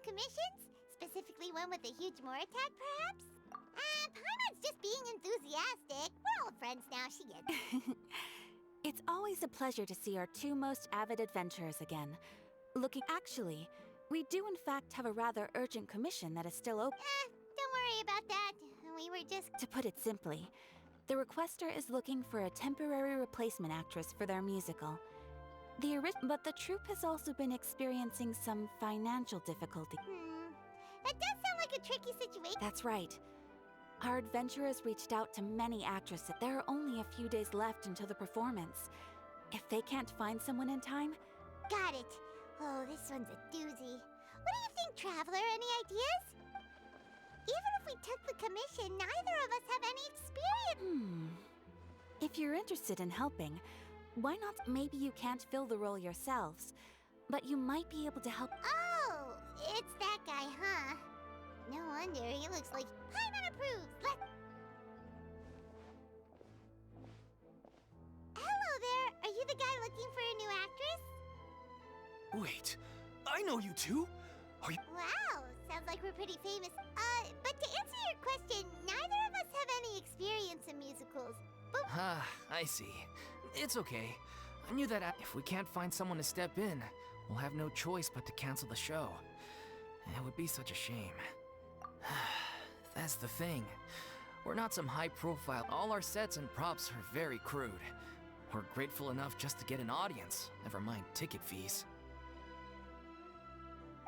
commissions? Specifically one with a huge more attack, perhaps? Paimon's just being enthusiastic. We're old friends now, she gets it. It's always a pleasure to see our two most avid adventurers again. Actually, we do in fact have a rather urgent commission that is still open. Don't worry about that. We were just... To put it simply, the requester is looking for a temporary replacement actress for their musical. But the troupe has also been experiencing some financial difficulty. That does sound like a tricky situation. That's right. Our adventurers reached out to many actresses. There are only a few days left until the performance. If they can't find someone in time... Got it. Oh, this one's a doozy. What do you think, Traveler? Any ideas? Even if we took the commission, neither of us have any experience. If you're interested in helping, why not? Maybe you can't fill the role yourselves, but you might be able to help. Oh, it's that guy, huh? No wonder, he looks like Paimon approves. Hello there, are you the guy looking for a new actress? Wait, I know you two. Are you... Wow, sounds like we're pretty famous. But to answer your question, neither of us have any experience in musicals. I see. It's okay. I knew that if we can't find someone to step in, we'll have no choice but to cancel the show. It would be such a shame. That's the thing. We're not some high profile. All our sets and props are very crude. We're grateful enough just to get an audience, never mind ticket fees.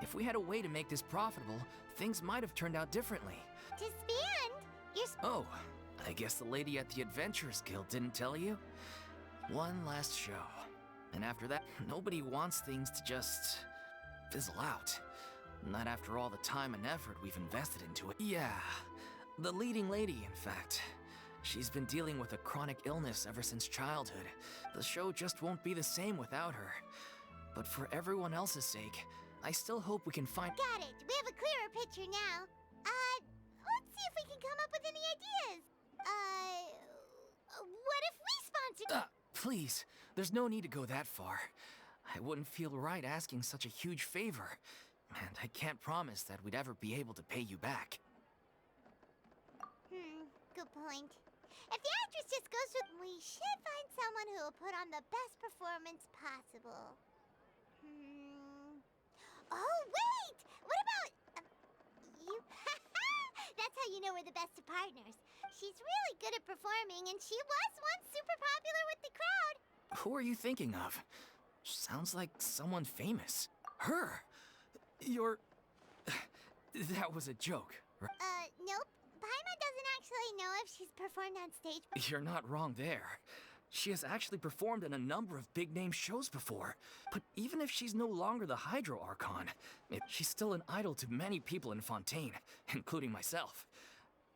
If we had a way to make this profitable, things might have turned out differently. To spend? Oh, I guess the lady at the Adventurers Guild didn't tell you? One last show. And after that, nobody wants things to just fizzle out. Not after all the time and effort we've invested into it. Yeah, the leading lady, in fact. She's been dealing with a chronic illness ever since childhood. The show just won't be the same without her. But for everyone else's sake, I still hope we can find— Got it! We have a clearer picture now. Let's see if we can come up with any ideas. What if we sponsored— Please, there's no need to go that far. I wouldn't feel right asking such a huge favor. And I can't promise that we'd ever be able to pay you back. Good point. If the actress just goes with— we should find someone who will put on the best performance possible. Oh, wait! What about... you? That's how you know we're the best of partners. She's really good at performing, and she was once super popular with the crowd. Who are you thinking of? Sounds like someone famous. Her! You're... That was a joke, right? Nope. Paimon doesn't actually know if she's performed on stage, but... You're not wrong there. She has actually performed in a number of big-name shows before. But even if she's no longer the Hydro Archon, she's still an idol to many people in Fontaine, including myself.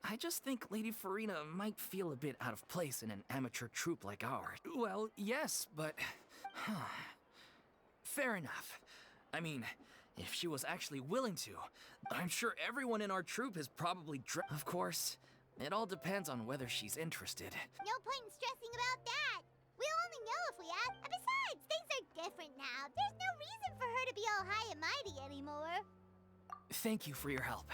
I just think Lady Furina might feel a bit out of place in an amateur troupe like ours. Well, yes, but... Fair enough. I mean, if she was actually willing to, I'm sure everyone in our troupe has probably Of course, it all depends on whether she's interested. No point in stressing about that. We'll only know if we ask. And besides, things are different now. There's no reason for her to be all high and mighty anymore. Thank you for your help.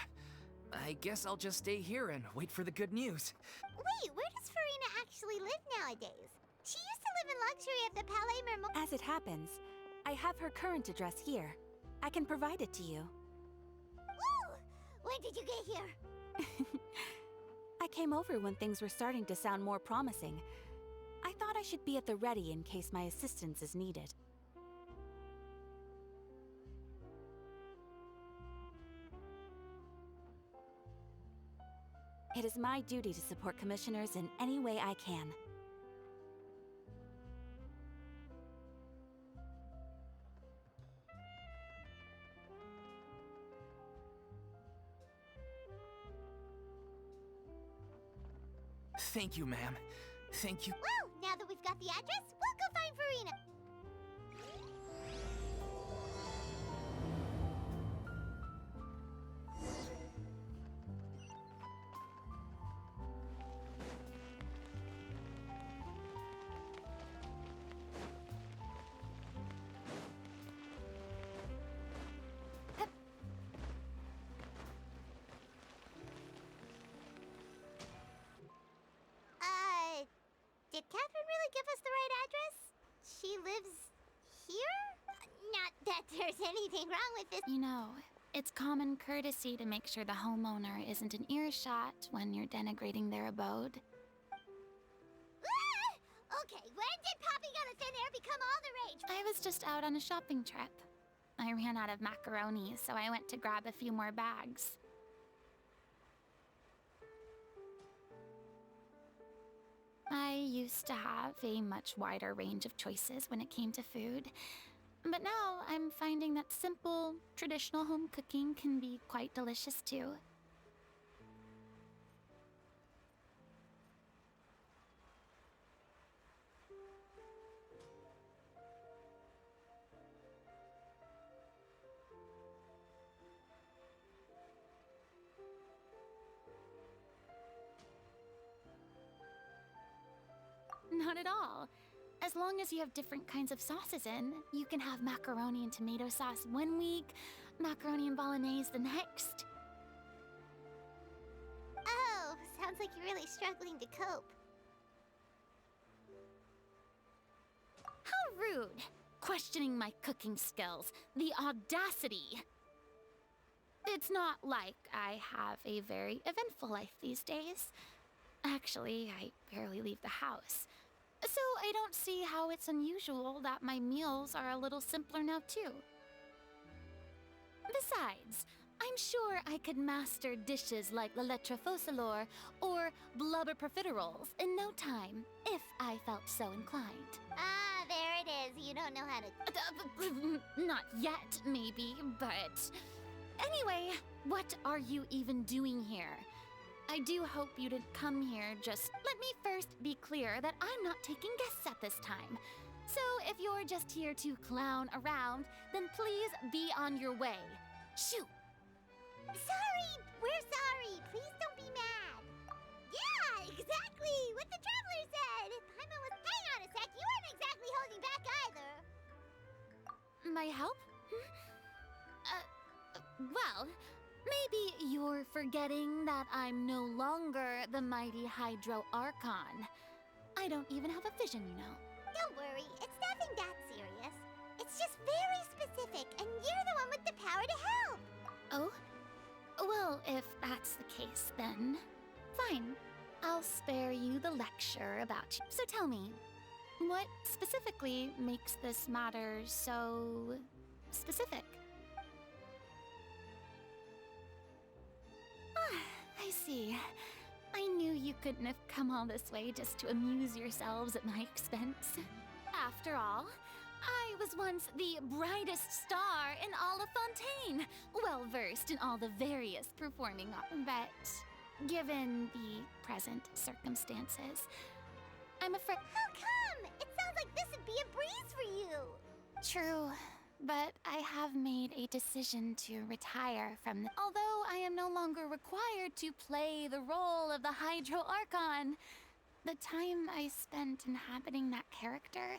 I guess I'll just stay here and wait for the good news. Wait, where does Furina actually live nowadays? She used to live in luxury at the Palais Mermont. As it happens, I have her current address here. I can provide it to you. Woo! When did you get here? I came over when things were starting to sound more promising. I thought I should be at the ready in case my assistance is needed. It is my duty to support commissioners in any way I can. Thank you, ma'am. Thank you. Well, now that we've got the address, we'll go find Furina. give us the right address? She lives here? Not that there's anything wrong with this. You know, it's common courtesy to make sure the homeowner isn't in earshot when you're denigrating their abode. Okay, when did popping out of thin air become all the rage? I was just out on a shopping trip. I ran out of macaroni, so I went to grab a few more bags. I used to have a much wider range of choices when it came to food. But now I'm finding that simple, traditional home cooking can be quite delicious too. Not at all. As long as you have different kinds of sauces in, you can have macaroni and tomato sauce one week, macaroni and bolognese the next. Oh, sounds like you're really struggling to cope. How rude! Questioning my cooking skills. The audacity! It's not like I have a very eventful life these days. Actually, I barely leave the house. So I don't see how it's unusual that my meals are a little simpler now too. Besides, I'm sure I could master dishes like la lettre faucilor or blubber profiteroles in no time, if I felt so inclined. Ah, there it is. You don't know how to... Not yet, maybe, but... Anyway, what are you even doing here? I do hope you didn't come here just... Let me first be clear that I'm not taking guests at this time. So if you're just here to clown around, then please be on your way. Shoo! Sorry! We're sorry! Please don't be mad! Yeah, exactly! What the traveler said! Paimon was... Hang on a sec! You weren't exactly holding back either! My help? Well, maybe you're forgetting that I'm no longer the mighty Hydro Archon. I don't even have a vision, you know. Don't worry, it's nothing that serious. It's just very specific, and you're the one with the power to help! Oh? Well, if that's the case, then fine. I'll spare you the lecture about you. So tell me, what specifically makes this matter so specific? I see. I knew you couldn't have come all this way just to amuse yourselves at my expense. After all, I was once the brightest star in all of Fontaine, well-versed in all the various performing arts. But given the present circumstances, I'm afraid... How come? It sounds like this would be a breeze for you! True. But I have made a decision to retire from the... Although I am no longer required to play the role of the Hydro Archon, the time I spent inhabiting that character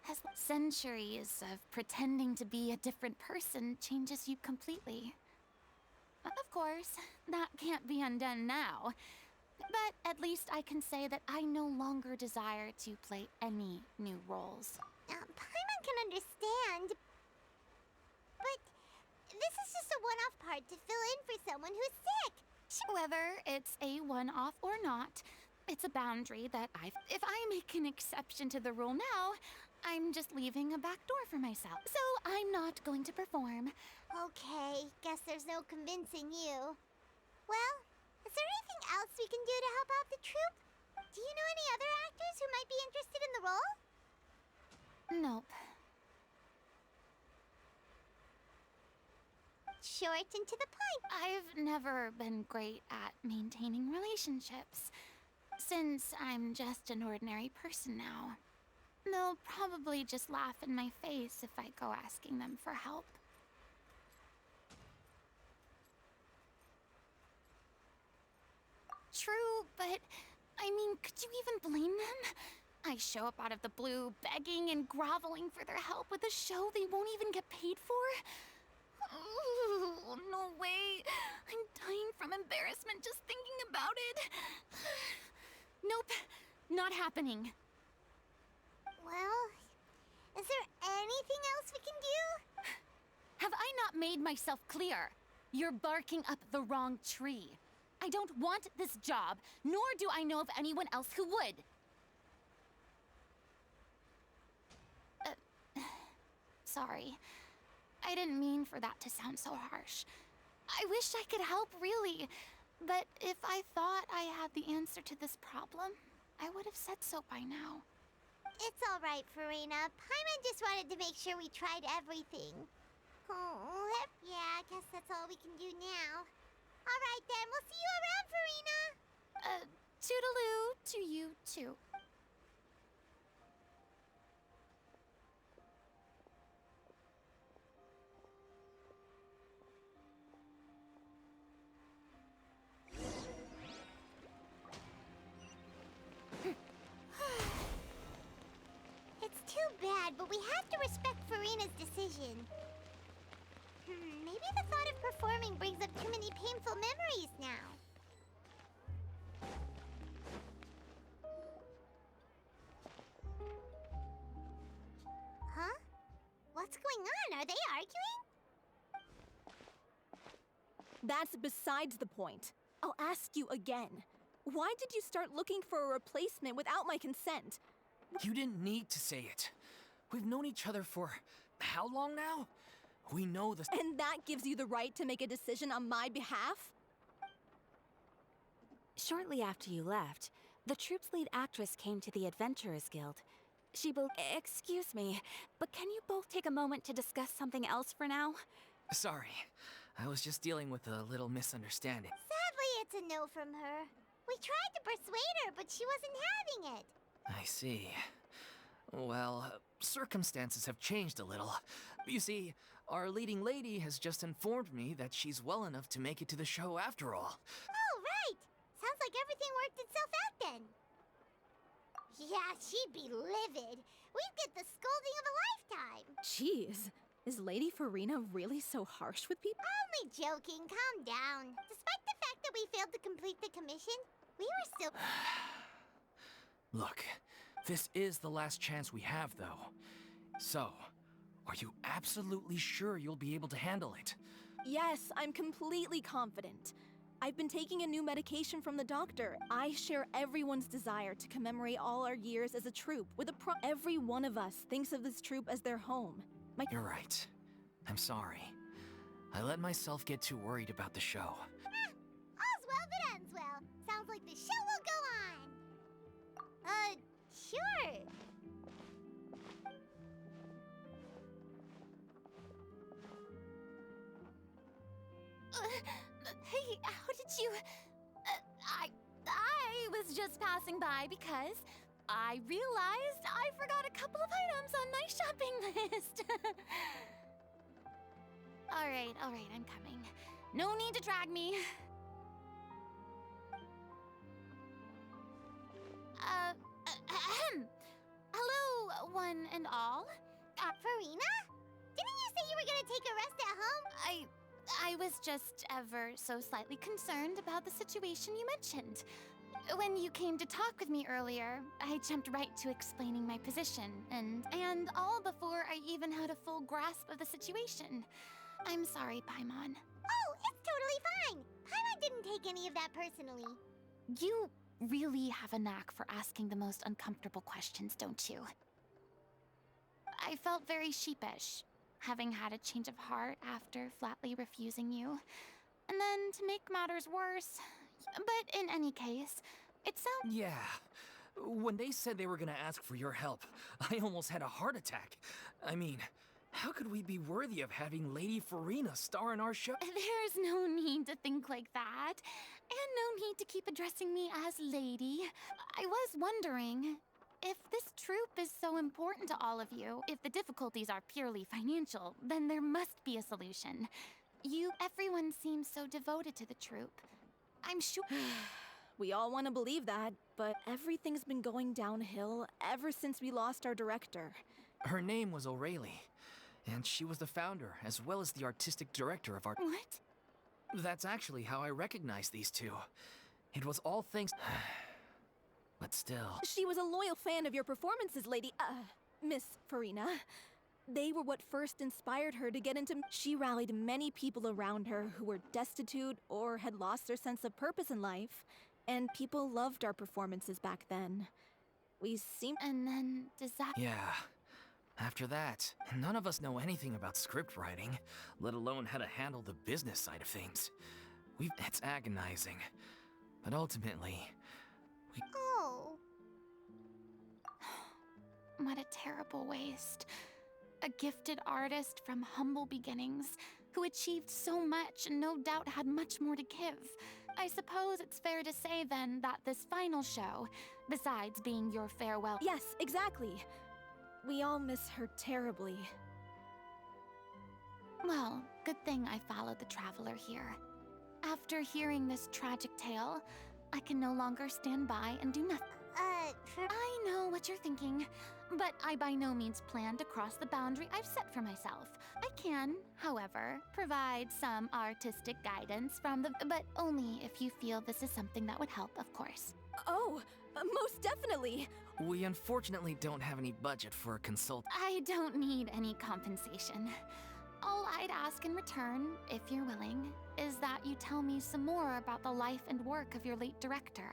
has... Centuries of pretending to be a different person changes you completely. Of course, that can't be undone now. But at least I can say that I no longer desire to play any new roles. Paimon can understand... But this is just a one-off part to fill in for someone who's sick. Whether it's a one-off or not, it's a boundary that If I make an exception to the rule now, I'm just leaving a back door for myself. So I'm not going to perform. Okay, guess there's no convincing you. Well, is there anything else we can do to help out the troupe? Do you know any other actors who might be interested in the role? Nope. Short and to the point. I've never been great at maintaining relationships, since I'm just an ordinary person now. They'll probably just laugh in my face if I go asking them for help. True, but I mean, could you even blame them? I show up out of the blue, begging and groveling for their help with a show they won't even get paid for? Oh, no way. I'm dying from embarrassment just thinking about it. Nope, not happening. made myself clear. You're barking up the wrong tree. I don't want this job, nor do I know of anyone else who would. Sorry. I didn't mean for that to sound so harsh. I wish I could help, really. But if I thought I had the answer to this problem, I would have said so by now. It's all right, Furina. Paimon just wanted to make sure we tried everything. Oh, yeah, I guess that's all we can do now. All right, then. We'll see you around, Furina. Toodaloo to you, too. It's too bad, but we have to respect Furina's decision. Maybe the thought of performing brings up too many painful memories now. Huh? What's going on? Are they arguing? That's besides the point. I'll ask you again. Why did you start looking for a replacement without my consent? You didn't need to say it. We've known each other for how long now? We know the... And that gives you the right to make a decision on my behalf? Shortly after you left, the troupe's lead actress came to the Adventurers Guild. Excuse me, but can you both take a moment to discuss something else for now? Sorry, I was just dealing with a little misunderstanding. Sadly, it's a no from her. We tried to persuade her, but she wasn't having it. I see. Well, circumstances have changed a little. You see, our leading lady has just informed me that she's well enough to make it to the show after all. Oh, right. Sounds like everything worked itself out then. Yeah, she'd be livid. We'd get the scolding of a lifetime. Jeez, is Lady Furina really so harsh with people? Only joking. Calm down. Despite the fact that we failed to complete the commission, we were still... Look, this is the last chance we have, though. So, are you absolutely sure you'll be able to handle it? Yes, I'm completely confident. I've been taking a new medication from the doctor. I share everyone's desire to commemorate all our years as a troupe with a every one of us thinks of this troupe as their home. You're right. I'm sorry. I let myself get too worried about the show. All's well that ends well. Sounds like the show will go on. Sure. Hey, how did you... I was just passing by because I realized I forgot a couple of items on my shopping list. All right, I'm coming. No need to drag me. Hello, one and all. Furina? Didn't you say you were gonna take a rest at home? I was just ever so slightly concerned about the situation you mentioned. When you came to talk with me earlier, I jumped right to explaining my position, and all before I even had a full grasp of the situation. I'm sorry, Paimon. Oh, it's totally fine. Paimon didn't take any of that personally. You really have a knack for asking the most uncomfortable questions, don't you? I felt very sheepish, having had a change of heart after flatly refusing you. And then, to make matters worse... But in any case, it sounds... Yeah. When they said they were gonna ask for your help, I almost had a heart attack. I mean, how could we be worthy of having Lady Furina star in our show? There's no need to think like that. And no need to keep addressing me as lady. I was wondering... If this troupe is so important to all of you, if the difficulties are purely financial, then there must be a solution. Everyone seems so devoted to the troupe. I'm sure... We all want to believe that, but everything's been going downhill ever since we lost our director. Her name was O'Reilly, and she was the founder as well as the artistic director of our... What? That's actually how I recognized these two. It was all thanks... But still... She was a loyal fan of your performances, Miss Furina. They were what first inspired her to get into. She rallied many people around her who were destitute or had lost their sense of purpose in life, and people loved our performances back then. We seemed. And then disaster. Yeah. After that, none of us know anything about script writing, let alone how to handle the business side of things. It's agonizing. But ultimately, Oh. What a terrible waste. A gifted artist from humble beginnings who achieved so much and no doubt had much more to give. I suppose it's fair to say then that this final show, besides being your farewell. Yes, exactly. We all miss her terribly. Well, good thing I followed the traveler here. After hearing this tragic tale, I can no longer stand by and do nothing. I know what you're thinking, but I by no means plan to cross the boundary I've set for myself. I can, however, provide some artistic guidance but only if you feel this is something that would help, of course. Oh, most definitely. we unfortunately don't have any budget for a consult. I don't need any compensation. All I'd ask in return, if you're willing, is that you tell me some more about the life and work of your late director.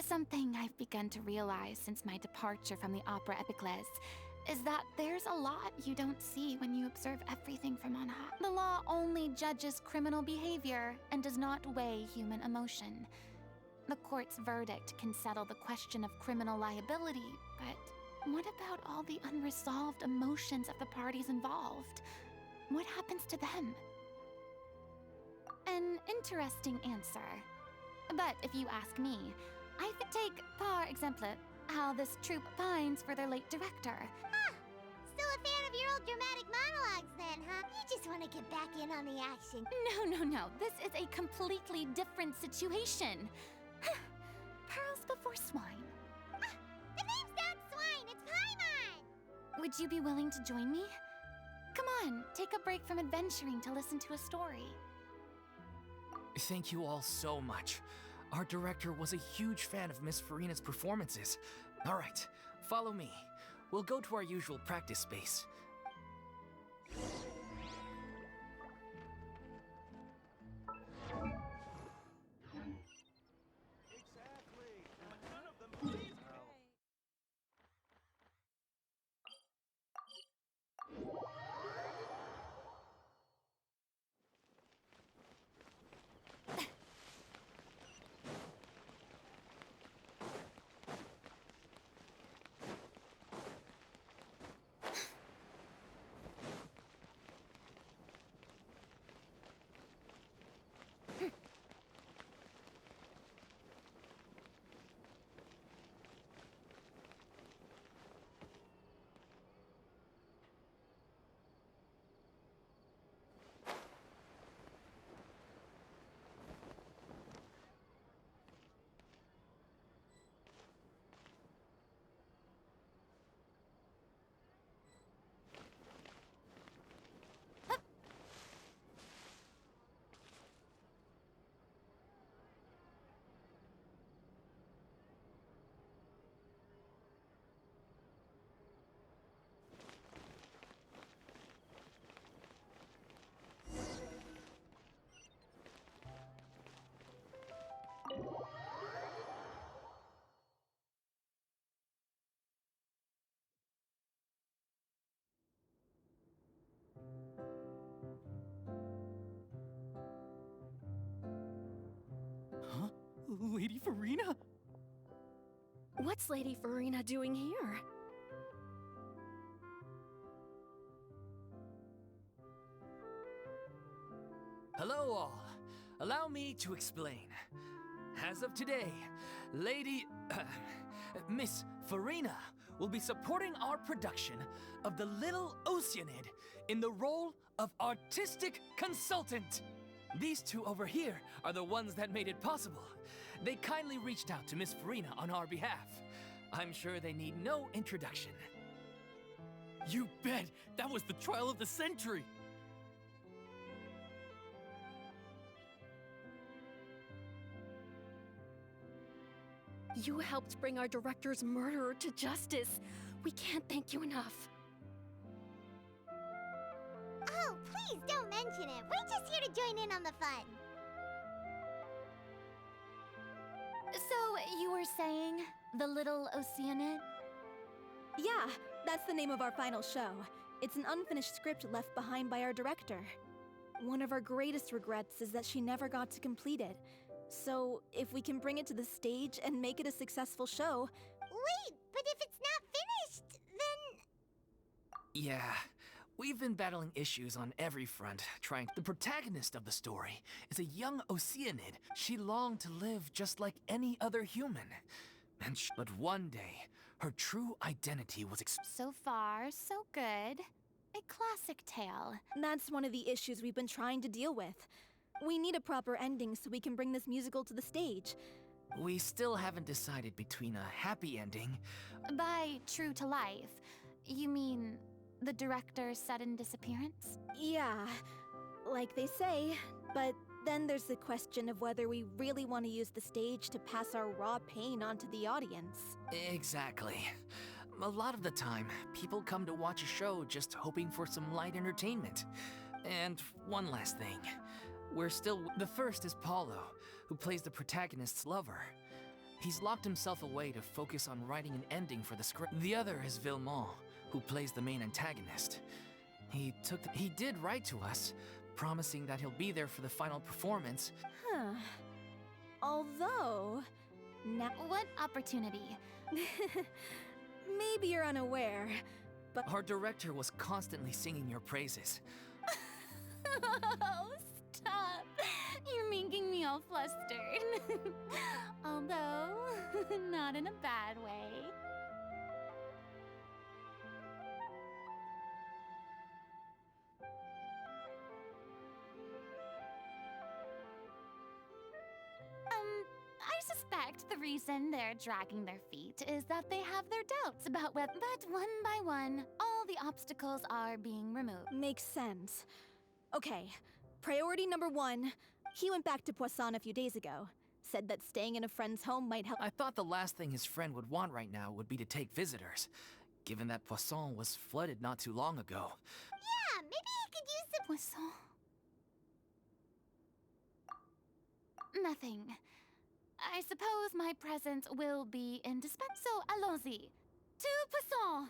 Something I've begun to realize since my departure from the Opera Epiclese is that there's a lot you don't see when you observe everything from on high. The law only judges criminal behavior and does not weigh human emotion. The court's verdict can settle the question of criminal liability, but what about all the unresolved emotions of the parties involved? What happens to them? An interesting answer. But if you ask me, I would take, par exemple, how this troupe pines for their late director. Still a fan of your old dramatic monologues then, huh? You just want to get back in on the action. No. This is a completely different situation. Pearls before swine. The name's not Swine, it's Paimon! Would you be willing to join me? Come on, take a break from adventuring to listen to a story. Thank you all so much. Our director was a huge fan of Miss Furina's performances. All right, follow me. We'll go to our usual practice space. Huh? Lady Furina? What's Lady Furina doing here? Hello all. Allow me to explain. As of today, Miss Furina will be supporting our production of The Little Oceanid in the role of artistic consultant. These two over here are the ones that made it possible. They kindly reached out to Miss Furina on our behalf. I'm sure they need no introduction. You bet! That was the trial of the century! You helped bring our director's murderer to justice. We can't thank you enough. Oh, please don't mention it. We're just here to join in on the fun. So, you were saying the little Oceanid? Yeah, that's the name of our final show. It's an unfinished script left behind by our director. One of our greatest regrets is that she never got to complete it. So, if we can bring it to the stage and make it a successful show... Wait, but if it's not finished, then... Yeah, we've been battling issues on every front, trying. The protagonist of the story is a young Oceanid. She longed to live just like any other human. But one day, her true identity was So far, so good. A classic tale. That's one of the issues we've been trying to deal with. We need a proper ending so we can bring this musical to the stage. We still haven't decided between a happy ending. By true to life, you mean the director's sudden disappearance? Yeah, like they say, but then there's the question of whether we really want to use the stage to pass our raw pain onto the audience. Exactly. A lot of the time, people come to watch a show just hoping for some light entertainment. And one last thing. The first is Paulo, who plays the protagonist's lover. He's locked himself away to focus on writing an ending for the script. The other is Villemont, who plays the main antagonist. He did write to us, promising that he'll be there for the final performance. Huh. Although... Now... What opportunity? Maybe you're unaware, but... Our director was constantly singing your praises. Oh, stop! You're making me all flustered. Although, not in a bad way. I suspect the reason they're dragging their feet is that they have their doubts about whether... But one by one, all the obstacles are being removed. Makes sense. Okay, priority number 1. He went back to Poisson a few days ago. Said that staying in a friend's home might help. I thought the last thing his friend would want right now would be to take visitors, given that Poisson was flooded not too long ago. Yeah, maybe he could use the... Poisson. Nothing. I suppose my presence will be indispensable. So, allons-y. To Poisson!